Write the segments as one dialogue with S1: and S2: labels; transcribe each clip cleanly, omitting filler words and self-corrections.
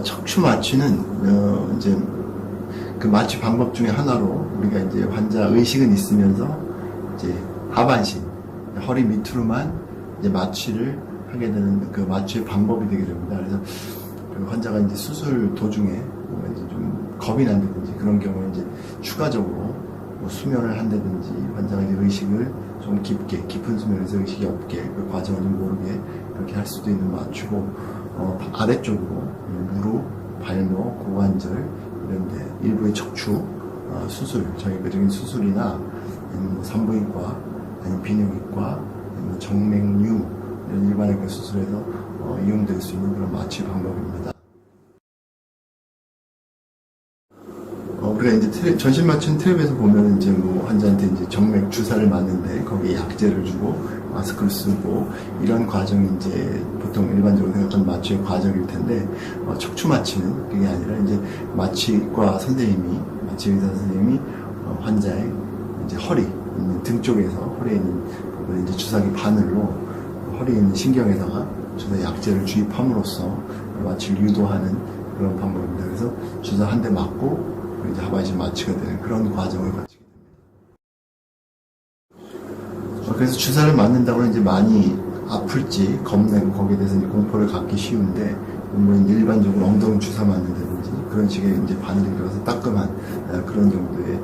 S1: 척추 마취는 이제 그 마취 방법 중에 하나로 우리가 이제 환자 의식은 있으면서 이제 하반신, 허리 밑으로만 이제 마취를 하게 되는 그 마취의 방법이 되게 됩니다. 그래서 그 환자가 이제 수술 도중에 이제 좀 겁이 난다든지 그런 경우에 이제 추가적으로 뭐 수면을 한다든지 환자가 이제 의식을 좀 깊은 수면에서 의식이 없게 그 과정을 좀 모르게 그렇게 할 수도 있는 마취고, 아래쪽으로 무릎, 발목, 고관절 이런데 일부의 척추 수술, 정형외과적인 수술이나 아니면 뭐 산부인과, 아니면 비뇨기과, 아니면 정맥류 이런 일반외과 수술에서 이용될 수 있는 그런 마취 방법입니다. 우리가 이제 전신 마취는 텔레비에서 보면 이제 뭐 환자한테 이제 정맥 주사를 맞는데 거기에 약제를 주고 마스크를 쓰고 이런 과정이 이제 보통 일반적으로 생각하는 마취의 과정일 텐데, 척추 마취는 그게 아니라 이제 마취과 선생님이, 마취 의사 선생님이 환자의 이제 허리 있는 등 쪽에서 허리에 있는 부분에 이제 주사기 바늘로 허리에 있는 신경에다가 주사 약제를 주입함으로써 마취를 유도하는 그런 방법입니다. 그래서 주사 한 대 맞고 이제 하반신 마취가 되는 그런 과정을 거치게 됩니다. 그래서 주사를 맞는다고 이제 많이 아플지 겁내고 거기에 대해서 이제 공포를 갖기 쉬운데, 뭐 일반적으로 엉덩이 주사 맞는다든지 그런 식의 이제 바늘이 들어서 따끔한 그런 정도의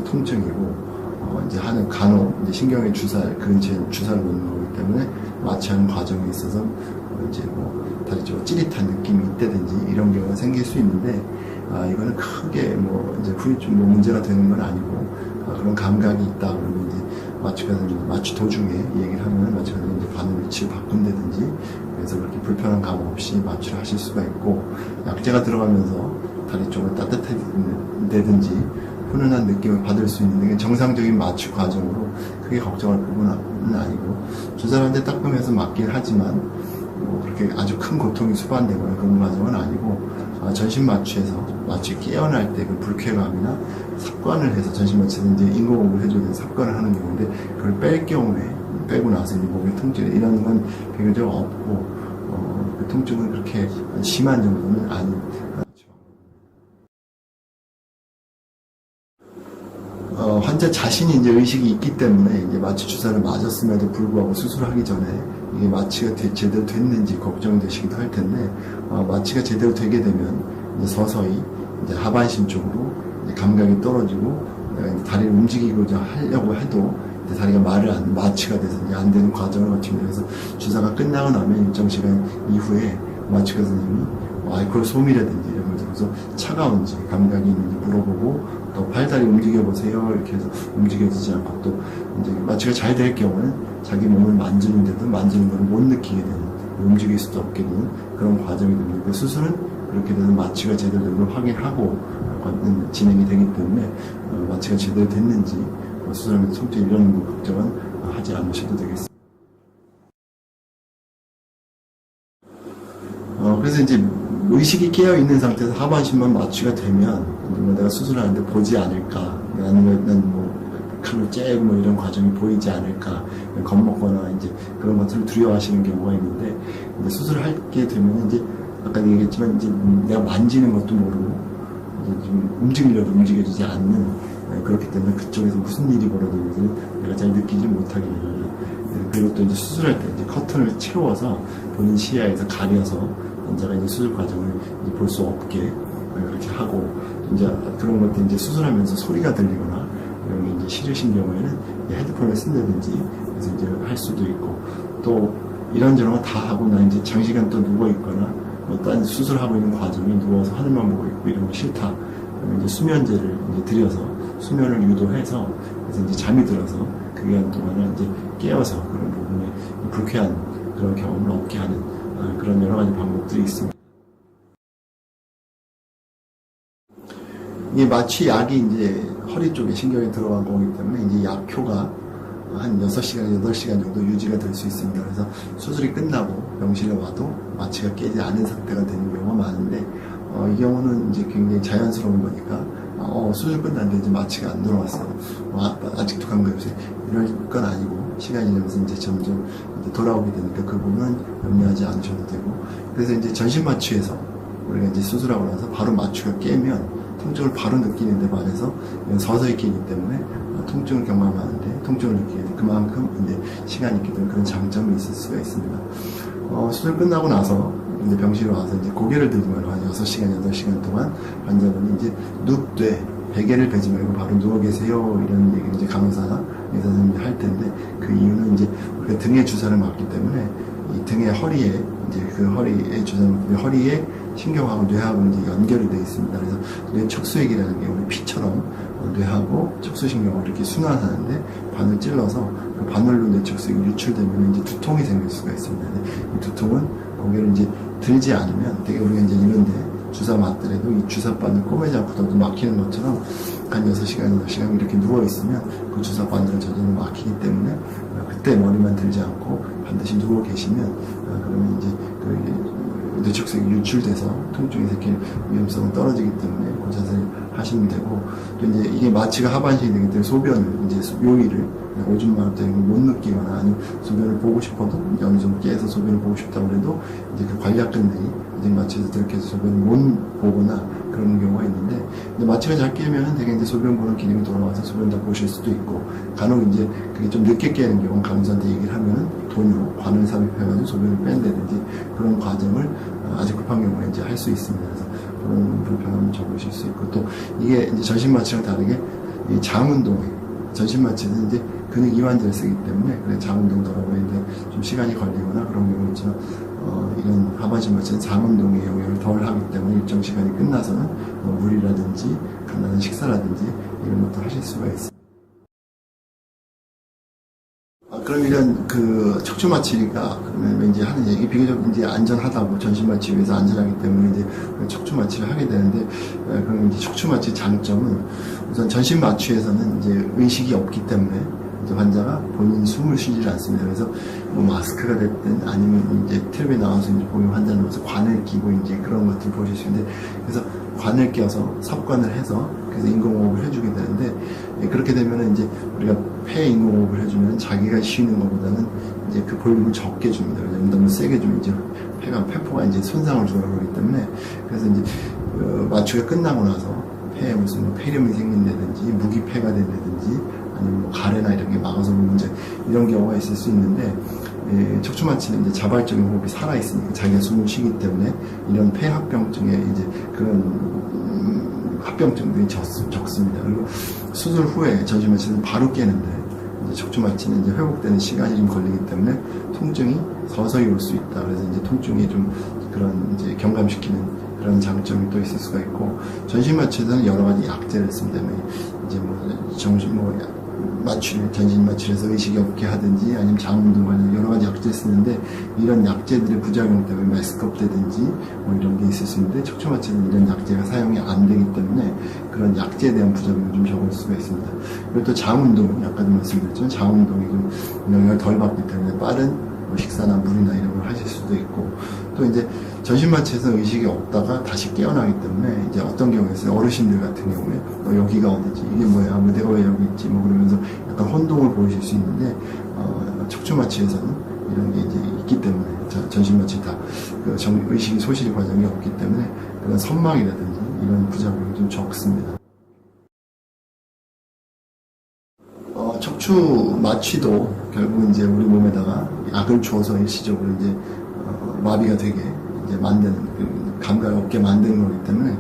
S1: 통증이고, 이제 하는 간혹 이제 신경의 주사 근처에 주사를 놓는 거기 때문에 마취하는 과정에 있어서 이제 뭐 다리 쪽으로 찌릿한 느낌이 있다든지 이런 경우가 생길 수 있는데, 이거는 크게 뭐 이제 후유증 뭐 문제가 되는 건 아니고, 그런 감각이 있다 그러면 이제 마취 도중에 얘기를 하면 마취가 이제 바늘 위치를 바꾼다든지, 그래서 그렇게 불편한 감각 없이 마취를 하실 수가 있고, 약제가 들어가면서 다리 쪽으로 따뜻해진다든지 훈훈한 느낌을 받을 수 있는 게 정상적인 마취 과정으로 크게 걱정할 부분은 아니고, 주사를 한 대 따끔해서 맞긴 하지만 뭐 그렇게 아주 큰 고통이 수반되거나 그런 과정은 아니고, 전신 마취에서 마취 깨어날 때 그 불쾌감이나 삽관을 해서 전신 마취에서 이제 인공호흡을 해줘야 되는 삽관을 하는 경우인데, 그걸 뺄 경우에 빼고 나서 이제 몸의 통증 이런 건 비교적 없고, 그 통증은 그렇게 심한 정도는 아닙니다. 환자 자신이 이제 의식이 있기 때문에 이제 마취 주사를 맞았음에도 불구하고 수술을 하기 전에 이게 마취가 제대로 됐는지 걱정되시기도 할 텐데, 마취가 제대로 되게 되면 이제 서서히 이제 하반신 쪽으로 이제 감각이 떨어지고, 다리를 움직이고자 하려고 해도 이제 다리가 마취가 돼서 이제 안 되는 과정을 거칩니다. 그래서 주사가 끝나고 나면 일정 시간 이후에 마취과 선생님이 알코올 솜이라든지 이런 걸 들어서 차가운지 감각이 있는지 물어보고, 또 팔다리 움직여보세요 이렇게 해서 움직여지지 않고, 또 이제 마취가 잘 될 경우는 자기 몸을 만지는데도 만지는 걸 못 느끼게 되는, 움직일 수도 없게 되는 그런 과정이 됩니다. 수술은 그렇게 돼서 마취가 제대로 된 걸 확인하고 진행이 되기 때문에 마취가 제대로 됐는지 수술하면서 통증 이런 걱정은 하지 않으셔도 되겠습니다. 그래서 이제 의식이 깨어있는 상태에서 하반신만 마취가 되면 내가 수술하는데 보지 않을까, 아니면 뭐 칼로 째고 뭐 이런 과정이 보이지 않을까, 겁먹거나 이제 그런 것들을 두려워하시는 경우가 있는데, 이제 수술을 하게 되면 이제 아까 얘기했지만 이제 내가 만지는 것도 모르고 이제 좀 움직이려도 움직여지지 않는, 그렇기 때문에 그쪽에서 무슨 일이 벌어지는지 내가 잘 느끼지 못하게 됩니다. 그리고 또 이제 수술할 때 이제 커튼을 채워서 본인 시야에서 가려서 환자가 이제 수술 과정을 볼 수 없게 그렇게 하고, 이제 그런 것들 이제 수술하면서 소리가 들리거나 이런 게 이제 싫으신 경우에는 헤드폰을 쓴다든지 그래서 이제 할 수도 있고, 또 이런저런 거 다 하고 나 이제 장시간 또 누워 있거나 뭐 딴 수술하고 있는 과정에 누워서 하늘만 보고 있고 이런 거 싫다. 그러면 이제 수면제를 이제 들여서 수면을 유도해서, 그래서 이제 잠이 들어서 그 기간 동안은 이제 깨어서 그런 부분에 불쾌한 그런 경험을 얻게 하는 그런 여러 가지 방법들이 있습니다. 이게 마취 약이 이제 허리 쪽에 신경에 들어간 거기 때문에 이제 약효가 한 6시간, 8시간 정도 유지가 될 수 있습니다. 그래서 수술이 끝나고 병실에 와도 마취가 깨지 않은 상태가 되는 경우가 많은데, 이 경우는 이제 굉장히 자연스러운 거니까, 수술 끝났는데 이제 마취가 안 들어왔어. 아직도 감각이 없어요. 이럴 건 아니고, 시간이 지나면서 이제 점점 이제 돌아오게 되니까 그 부분은 염려하지 않으셔도 되고, 그래서 이제 전신 마취에서 우리가 이제 수술하고 나서 바로 마취가 깨면 통증을 바로 느끼는 데 반해서 서서히 깨기 때문에 통증을 경험하는데 통증을 느끼게 되 그만큼 이제 시간이 있기 때문에 그런 장점이 있을 수가 있습니다. 수술 끝나고 나서 이제 병실에 와서 이제 고개를 들면 한 6시간, 8시간 동안 환자분이 이제 눕되 베개를 베지 말고 바로 누워 계세요. 이런 얘기를 이제 간호사나 의사 선생님이 할 텐데, 그 이유는 이제 우리가 등에 주사를 맞기 때문에 이 등의 허리에 이제 그 허리에 주사를 맞기 허리에 신경하고 뇌하고 이제 연결이 되어 있습니다. 그래서 뇌 척수액이라는 게 우리 피처럼 뇌하고 척수신경을 이렇게 순환하는데 바늘 찔러서 그 바늘로 뇌 척수액이 유출되면 이제 두통이 생길 수가 있습니다. 이 두통은 고개를 이제 들지 않으면 되게 우리가 이제 이런데 주사 맞더라도 이 주사바늘 꼬매지 않고도 막히는 것처럼 한 6시간, 8시간 이렇게 누워있으면 그 주사바늘은 저절로 막히기 때문에 그때 머리만 들지 않고 반드시 누워 계시면 그러면 이제 그 뇌척수액이 유출돼서 통증이 생길 위험성은 떨어지기 때문에 그 자세를 하시면 되고, 또 이제 이게 마취가 하반신이 되기 때문에 소변을 이제 요일을 오줌 마를 때 못 느끼거나 아니면 소변을 보고 싶어도 어느 정도 깨서 소변을 보고 싶다고 해도 이제 그 관략근들이 이제 마취에서 이렇게 해서 소변을 못 보거나 그런 경우가 있는데, 이제 마취가 잘 깨면은 되게 이제 소변 보는 기능이 돌아와서 소변 다 보실 수도 있고, 간혹 이제 그게 좀 늦게 깨는 경우는 간호사한테 얘기를 하면은 돈으로 관을 삽입해가지고 소변을 뺀다든지 그런 과정을 아주 급한 경우에 이제 할 수 있습니다. 그래서 그런 불편함을 적으실 수 있고, 또 이게 이제 전신 마취랑 다르게 이 장운동에 전신 마취는 이제 근육 이완제를 쓰기 때문에 그래 장운동 돌아오는데 좀 시간이 걸리거나 그런 경우 있지만 이런 하반신 마취는 장운동의 영향을 덜 하기 때문에 일정 시간이 끝나서는 물이라든지 간단한 식사라든지 이런 것도 하실 수가 있습니다. 그럼 이런 그 척추 마취가 그러면 이제 하는 얘기 비교적 이제 안전하다고 전신 마취 위해서 안전하기 때문에 이제 척추 마취를 하게 되는데, 그럼 이제 척추 마취 장점은 우선 전신 마취에서는 이제 의식이 없기 때문에 이제 환자가 본인 숨을 쉬지 않습니다. 그래서 뭐 마스크가 됐든 아니면 이제 텔레비에 나와서 이제 보면 환자는 와서 관을 끼고 이제 그런 것들 보실 수 있는데, 그래서 관을 껴서 삽관을 해서 그래서 인공호흡을 해주게 되는데, 그렇게 되면은 이제 우리가 폐 인공호흡을 해주면 자기가 쉬는 것보다는 이제 그 볼륨을 적게 줍니다. 왜냐면 너무 세게 주면 이제 폐포가 이제 손상을 주는 거기 때문에, 그래서 이제 마취가 끝나고 나서 폐에 무슨 폐렴이 생긴다든지 무기폐가 된다든지 아니면 뭐 가래나 이런 게 막아서 문제 이런 경우가 있을 수 있는데, 척추 마취는 이제 자발적인 호흡이 살아 있으니까 자기가 숨을 쉬기 때문에 이런 폐 합병증에 이제 그런 합병증들이 적습니다. 그리고 수술 후에 전신 마취는 바로 깨는데, 이제 척추 마취는 이제 회복되는 시간이 좀 걸리기 때문에 통증이 서서히 올 수 있다. 그래서 이제 통증이 좀 그런 이제 경감시키는 그런 장점이 또 있을 수가 있고, 전신 마취에서는 여러 가지 약제를 씁니다. 이제 전신 마취에서 의식이 없게 하든지 아니면 장운동 관련 여러 가지 약제 쓰는데, 이런 약제들의 부작용 때문에 메스껍되든지 뭐 이런 게 있을 수 있는데, 척추 마취는 이런 약제가 사용이 안 되기 때문에 그런 약제에 대한 부작용을 좀 적을 수가 있습니다. 그리고 또 장운동, 아까도 말씀드렸지만 장운동이 좀 영향을 덜 받기 때문에 빠른 식사나 물이나 이런 걸 하실 수도 있고, 또 이제 전신 마취에서 의식이 없다가 다시 깨어나기 때문에 이제 어떤 경우에 있어요. 어르신들 같은 경우에 여기가 어디지, 이게 뭐야, 뭐 내가 왜 여기 있지, 뭐 그러면서 약간 혼동을 보이실 수 있는데, 척추 마취에서는 이런 게 이제 있기 때문에 전신 마취 다 그 의식이 소실 과정이 없기 때문에 그런 선망이라든지 이런 부작용이 좀 적습니다. 척추 마취도 결국은 이제 우리 몸에다가 약을 주어서 일시적으로 이제 마비가 되게 이제 만드는, 감각이 없게 만드는 거기 때문에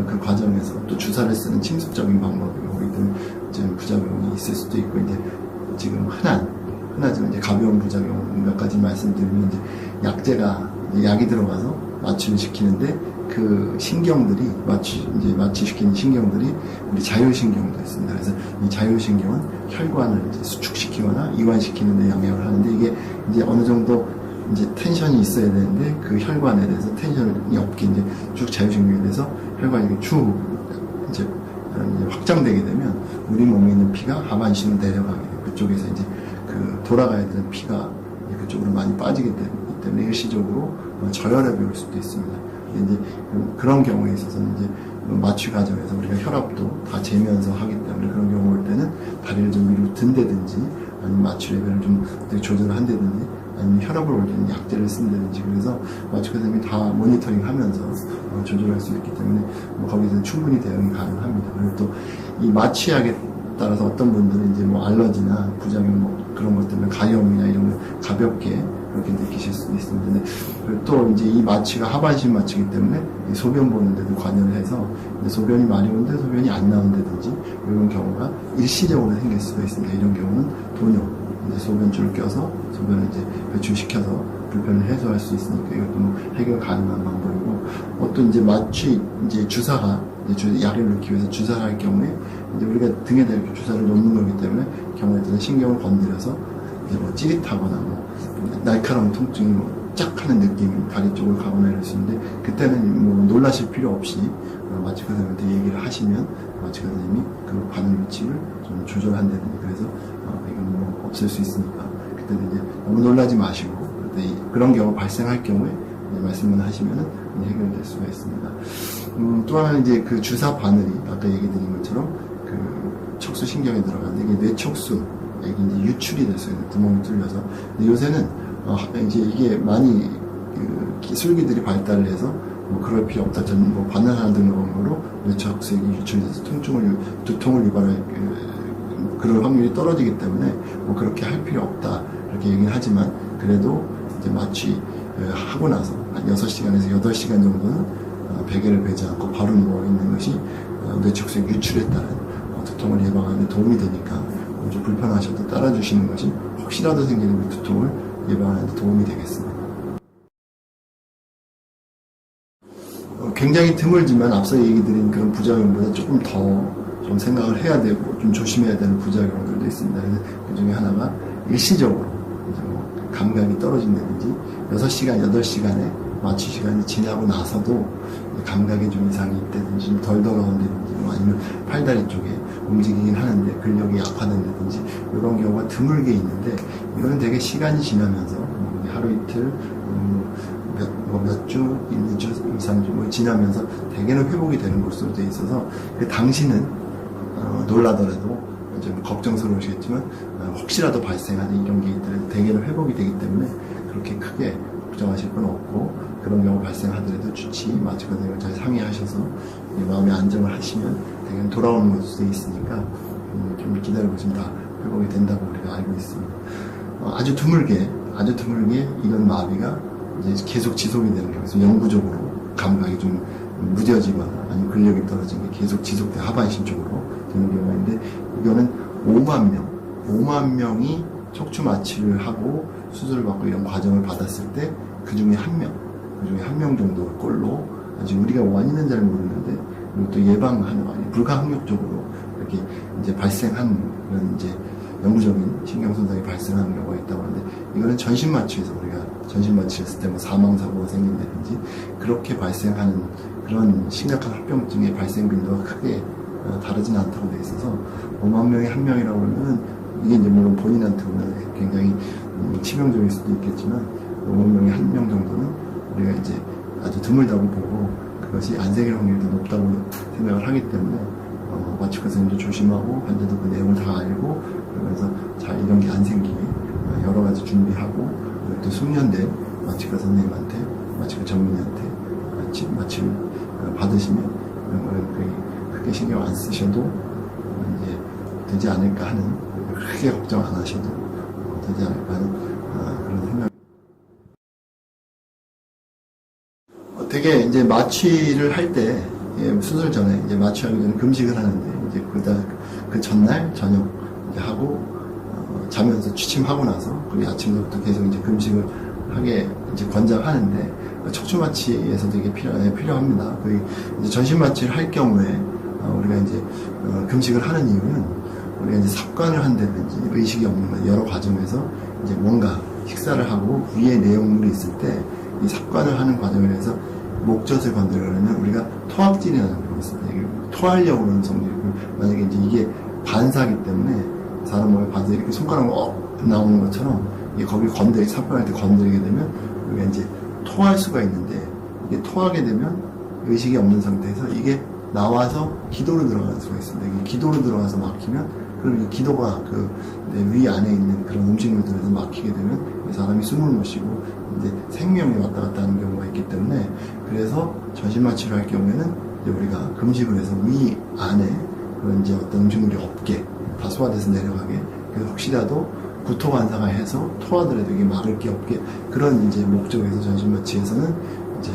S1: 그 과정에서 또 주사를 쓰는 침습적인 방법이기 때문에 좀 부작용이 있을 수도 있고, 이제 지금 흔하지만 이제 가벼운 부작용 몇 가지 말씀드리면, 이제 약이 들어가서 마취를 시키는데 그 신경들이 마취시키는 신경들이 우리 자율신경도 있습니다. 그래서 이 자율신경은 혈관을 이제 수축시키거나 이완시키는 데 영향을 하는데, 이게 이제 어느 정도 이제 텐션이 있어야 되는데 그 혈관에 대해서 텐션이 없게 이제 쭉 자율신경에 대해서 혈관이 이렇게 쭉 이제 확장되게 되면 우리 몸에 있는 피가 하반신으로 내려가게 돼요. 그쪽에서 이제 그 돌아가야 되는 피가 그쪽으로 많이 빠지게 되기 때문에 일시적으로 저혈압이 올 수도 있습니다. 이제 그런 경우에 있어서는 이제 마취 과정에서 우리가 혈압도 다 재면서 하기 때문에 그런 경우 올 때는 다리를 좀 위로 든다든지 아니면 마취 레벨을 좀 조절을 한다든지 아니면 혈압을 올리는 약제를 쓴다든지, 그래서 마취 선생님이 다 모니터링 하면서 조절할 수 있기 때문에 거기서는 충분히 대응이 가능합니다. 그리고 또 이 마취약에 따라서 어떤 분들은 이제 알러지나 부작용 그런 것 때문에 가염이나 이런 걸 가볍게 그렇게 느끼실 수도 있습니다. 근데 또 이제 이 마취가 하반신 마취이기 때문에 소변 보는데도 관여를 해서 소변이 많이 오는데 소변이 안 나온다든지 이런 경우가 일시적으로 생길 수가 있습니다. 이런 경우는 돈용 이제 소변줄을 껴서 소변을 이제 배출시켜서 불편을 해소할 수 있으니까 이것도 해결 가능한 방법이고, 어떤 이제 마취 이제 주사가 이제 약을 넣기 위해서 주사를 할 경우에 이제 우리가 등에다 이렇게 주사를 놓는 거기 때문에 경우에 따라 신경을 건드려서 이제 찌릿하거나 날카로운 통증이 쫙 하는 느낌이 다리 쪽으로 가거나 이럴 수 있는데, 그때는 놀라실 필요 없이 마취과 선생님한테 얘기를 하시면 마취과 선생님이 그 바늘 위치를 좀 조절한다든지, 그래서 이건 없앨 수 있으니까 그때는 이제 너무 놀라지 마시고, 그런 경우 발생할 경우에 말씀만 하시면은 해결될 수가 있습니다. 또 하나는 이제 그 주사 바늘이 아까 얘기 드린 것처럼 그 척수 신경에 들어가는데 이게 뇌척수 이게 이제 유출이 될 수 있는 구멍이 뚫려서, 요새는 이제 이게 많이 그 기술기들이 발달을 해서 그럴 필요 없다. 저는 바늘 하나 등록한 거로 뇌척수액이 유출돼서 두통을 유발할 그럴 확률이 떨어지기 때문에 그렇게 할 필요 없다 이렇게 얘기는 하지만, 그래도 이제 마취 하고 나서 한 6시간에서 8시간 정도는 베개를 베지 않고 바로 누워있는 것이 뇌척수액 유출에 따른 두통을 예방하는 데 도움이 되니까 좀 불편하셔도 따라주시는 것이 혹시라도 생기는 그 두통을 예방하는 데 도움이 되겠습니다. 굉장히 드물지만 앞서 얘기 드린 그런 부작용보다 조금 더 좀 생각을 해야 되고 좀 조심해야 되는 부작용들도 있습니다. 그래서 그 중에 하나가 일시적으로 감각이 떨어진다든지 6시간, 8시간의 마취 시간이 지나고 나서도 감각에 좀 이상이 있다든지 좀 덜 돌아온다든지 아니면 팔다리 쪽에 움직이긴 하는데 근력이 약화된다든지 이런 경우가 드물게 있는데, 이거는 되게 시간이 지나면서 하루 이틀 몇 주, 1, 2주, 2, 3주 지나면서 대개는 회복이 되는 것으로 되어 있어서 당신은 놀라더라도 좀 걱정스러우시겠지만 혹시라도 발생하는 이런 게 있더라도 대개는 회복이 되기 때문에 그렇게 크게 걱정하실 건 없고, 그런 경우 발생하더라도 주치 마취과 선생님을 잘 상의하셔서 마음의 안정을 하시면 대개는 돌아오는 것도 되어 있으니까 좀 기다려보시면 다 회복이 된다고 우리가 알고 있습니다. 아주 드물게 이런 마비가 이제 계속 지속이 되는 경우에서 영구적으로 감각이 좀 무뎌지거나 아니면 근력이 떨어진 게 계속 지속돼 하반신 쪽으로 되는 경우가 있는데, 이거는 5만 명이 척추 마취를 하고 수술을 받고 이런 과정을 받았을 때 그 중에 한 명 정도 꼴로 아직 우리가 원인은 잘 모르는데, 그리고 또 예방하는 불가항력적으로 이렇게 이제 발생한 그런 이제 영구적인 신경손상이 발생하는 경우가 있다고 하는데, 이거는 전신 마취에서 우리가 전신 마취했을 때 사망 사고가 생긴다든지 그렇게 발생하는 그런 심각한 합병증의 발생 빈도가 크게 다르진 않다고 되어 있어서 5만 명에 한 명이라고 하면 이게 이제 물론 본인한테 보면 굉장히 치명적일 수도 있겠지만 5만 명에 한 명 정도는 우리가 이제 아주 드물다고 보고 그것이 안 생길 확률이 더 높다고 생각을 하기 때문에 마취과 선생님도 조심하고 환자도 그 내용을 다 알고, 그러면서 잘 이런 게 안 생기게 여러 가지 준비하고, 또 숙련된 마취과 선생님한테 마취과 전문의한테 마취를 받으시면 이런 거는 크게 신경 안 쓰셔도 이제 되지 않을까 하는, 크게 걱정 안 하셔도 되지 않을까 하는 그런 생각. 되게 이제 마취를 할 때 수술 전에 이제 마취하기 전에 금식을 하는데, 이제 그 전날 저녁 이제 하고 자면서 취침하고 나서 그리고 아침부터 계속 이제 금식을 하게 이제 권장하는데, 척추 마취에서도 이게 필요합니다. 이제 전신 마취를 할 경우에 우리가 이제 금식을 하는 이유는 우리가 이제 삽관을 한다든지 의식이 없는 여러 과정에서 이제 뭔가 식사를 하고 위에 내용물이 있을 때 이 삽관을 하는 과정을 해서 목젖을 건드리려면 우리가 토악질이라는 게 있습니다. 토하려고 하는 성질이고, 만약에 이제 이게 반사기 때문에 사람 몸에 반사 이렇게 손가락으로 나오는 것처럼 이게 거기 삽관할 때 건드리게 되면 우리가 이제 토할 수가 있는데, 이게 토하게 되면 의식이 없는 상태에서 이게 나와서 기도로 들어갈 수가 있습니다. 이게 기도로 들어가서 막히면 그럼 이 기도가 내 위 안에 있는 그런 음식물들에서 막히게 되면 사람이 숨을 못 쉬고 이제 생명이 왔다 갔다 하는 경우가 있기 때문에, 그래서 전신마취를 할 경우에는 이제 우리가 금식을 해서 위 안에 그런 이제 어떤 음식물이 없게 다 소화돼서 내려가게, 그래서 혹시라도 구토반사가 해서 토하더라도 이게 막을 게 없게, 그런 이제 목적에서 전신마취에서는 이제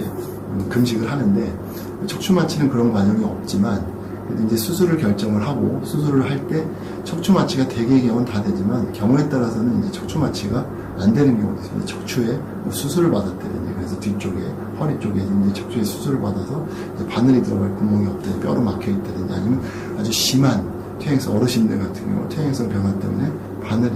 S1: 금식을 하는데, 척추마취는 그런 과정이 없지만, 그래도 이제 수술을 결정을 하고 수술을 할 때 척추마취가 대개의 경우는 다 되지만, 경우에 따라서는 이제 척추마취가 안 되는 경우도 있습니다. 척추에 뭐 수술을 받았다든지, 그래서 뒤쪽에 허리 쪽에 이제 척추에 수술을 받아서 이제 바늘이 들어갈 구멍이 없다든지, 뼈로 막혀 있다든지, 아니면 아주 심한 퇴행성, 어르신들 같은 경우 퇴행성 변화 때문에 바늘이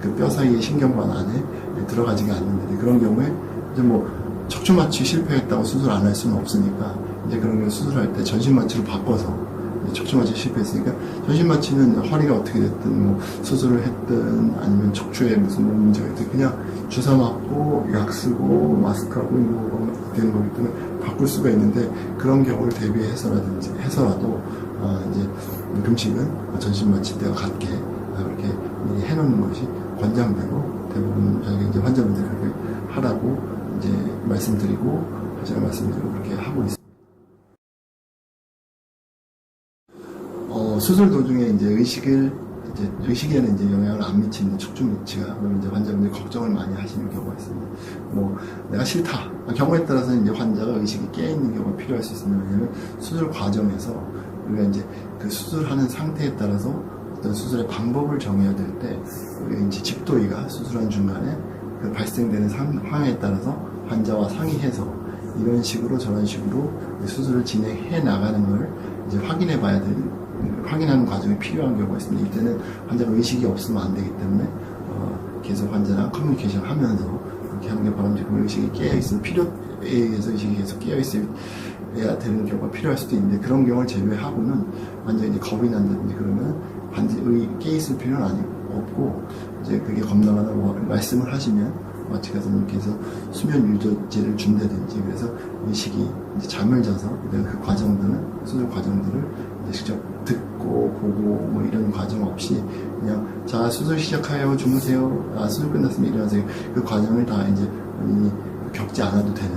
S1: 그 뼈 사이의 신경관 안에 들어가지가 않는데, 그런 경우에 이제 뭐 척추마취 실패했다고 수술 안 할 수는 없으니까, 이제 그런 걸 수술할 때 전신마취로 바꿔서, 척추마취 실패했으니까 전신마취는 허리가 어떻게 됐든 뭐 수술을 했든 아니면 척추에 무슨 뭐 문제가 있든 그냥 주사 맞고 약 쓰고 마스크하고 이거 되는 거기 때문에 바꿀 수가 있는데, 그런 경우를 대비해서라든지 해서라도 이제 금식은 전신마취 때와 같게 이렇게 미리 해놓는 것이 권장되고, 대부분 저희가 이제 환자분들 그렇게 하라고 이제 말씀드리고, 제가 말씀드리고 그렇게 하고 있습니다. 수술 도중에 이제 의식에는 이제 영향을 안 미치는 척추마취가, 그러면 이제 환자분들이 걱정을 많이 하시는 경우가 있습니다. 뭐, 내가 싫다. 경우에 따라서는 이제 환자가 의식이 깨있는 경우가 필요할 수 있습니다. 왜냐면 수술 과정에서 우리가 이제 그 수술하는 상태에 따라서 어떤 수술의 방법을 정해야 될 때, 우리가 이제 집도의가 수술한 중간에 그 발생되는 상황에 따라서 환자와 상의해서 이런 식으로 저런 식으로 수술을 진행해 나가는 걸 이제 확인하는 과정이 필요한 경우가 있습니다. 이때는 환자가 의식이 없으면 안 되기 때문에 계속 환자랑 커뮤니케이션 하면서 그렇게 하는 게 바람직하고, 의식이 깨어있으면 필요에 의해서 의식이 계속 깨어있어야 되는 경우가 필요할 수도 있는데, 그런 경우를 제외하고는 완전히 이제 겁이 난다든지 그러면 반드시 깨있을 필요는 없고, 이제 그게 겁나가다고 말씀을 하시면 마취 가서님께서 수면 유도제를 준다든지, 그래서 의식이 이제 잠을 자서 그 과정들은, 수술 과정들을 이제 직접 듣고 보고 뭐 이런 과정 없이 그냥 자 수술 시작하여 주무세요, 수술 끝났으면 일어나세요, 그 과정을 다 이제 본인이 겪지 않아도 되는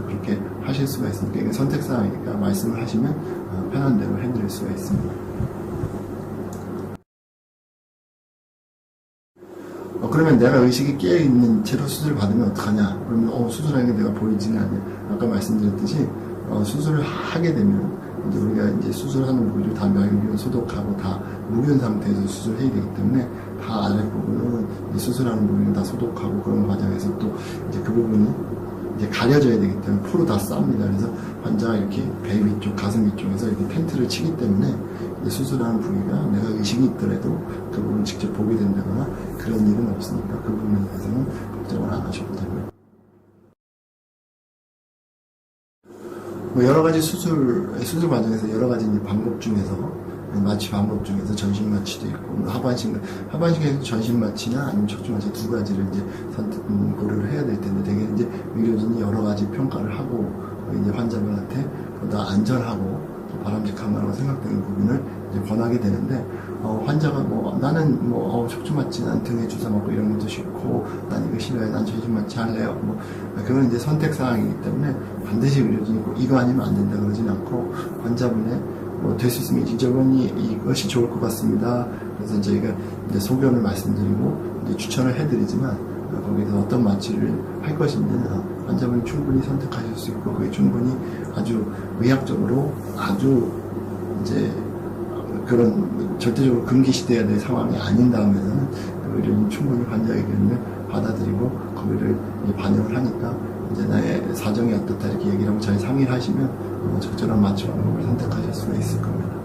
S1: 그렇게 하실 수가 있으니까, 이게 선택사항이니까 말씀을 하시면 편한 대로 해드릴 수가 있습니다. 그러면 내가 의식이 깨어있는 채로 수술을 받으면 어떡하냐? 그러면 수술하는 게 내가 보이지는 않냐? 아까 말씀드렸듯이 수술을 하게 되면 이제 우리가 이제 수술하는 부위를 다 멸균 소독하고 다 무균 상태에서 수술해야 되기 때문에, 다 아랫부분은 수술하는 부위는 다 소독하고, 그런 과정에서 또 이제 그 부분이 이제 가려져야 되기 때문에 풀로 다 쌉니다. 그래서 환자가 이렇게 배 위쪽, 가슴 위쪽에서 이렇게 텐트를 치기 때문에 수술하는 부위가 내가 의식이 있더라도 그 부분을 직접 보게 된다거나 그런 일은 없으니까, 그 부분에 대해서는 걱정을 안 하셔도 됩니다. 뭐 여러 가지 수술 과정에서 여러 가지 방법 중에서, 마취 방법 중에서 전신마취도 있고, 하반신에서 전신마취나 아니면 척추마취 두 가지를 이제 고려를 해야 될 텐데, 되게 이제 의료진이 여러 가지 평가를 하고 이제 환자분한테 보다 안전하고 바람직하다고 생각되는 부분을 이제 권하게 되는데, 환자가 나는 척추마취, 난 등에 주사 맞고 이런 것도 싫고, 난 이거 싫어요, 난 전신마취 할래요. 그건 이제 선택사항이기 때문에 반드시 의료진이 이거 아니면 안 된다 그러진 않고, 환자분의 될 수 있으면 이것이 좋을 것 같습니다. 그래서 저희가 이제 소견을 말씀드리고 이제 추천을 해드리지만, 거기서 어떤 마취를 할 것인지는 환자분이 충분히 선택하실 수 있고, 그게 충분히 아주 의학적으로 아주 이제 그런 절대적으로 금기시돼야 될 상황이 아닌 다음에는 의료인 충분히 환자의 의견을 받아들이고 거기를 반영을 하니까, 이제 나의 사정이 어떻다 이렇게 얘기를 하고 잘 상의를 하시면 적절한 마취 방법을 선택하실 수가 있을 겁니다.